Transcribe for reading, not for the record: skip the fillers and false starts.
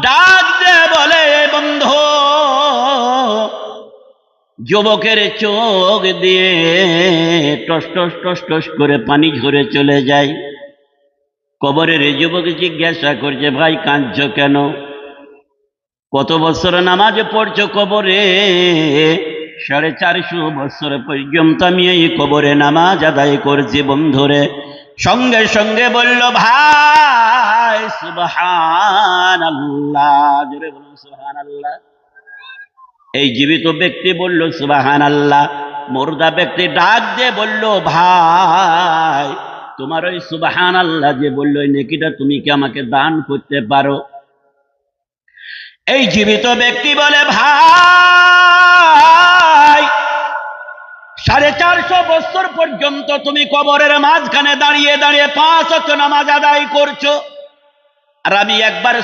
ডাক দে বলে, বন্ধু, যুবকের চোখ দিয়ে টস টস টস টস করে পানি ঝরে চলে যায়। কবরের যুবক জিজ্ঞাসা করছে, ভাই কাঁদছো কেন? কত বছর নামাজ পড়ছো কবরে? 450 বছর পর্যন্ত আমি এই কবরে নামাজ আদায় করছি বন্ধুরে। সঙ্গে সঙ্গে বলল, ভাই সুবহানাল্লাহ, জোরে বলুন সুবহানাল্লাহ। এই জীবিত ব্যক্তি বলল সুবহানাল্লাহ। মুর্দা ব্যক্তি ডাক দিয়ে বলল, ভাই তোমার ওই সুবহানাল্লাহ যে বললো এই নেকিটা তুমি কি আমাকে দান করতে পারো? এই জীবিত ব্যক্তি বলে, ভাই 450 বছর পর্যন্ত তুমি কবরের মাঝখানে দাঁড়িয়ে দাঁড়িয়ে 5 ওয়াক্ত নামাজ আদায় করছো, আর আমি একবার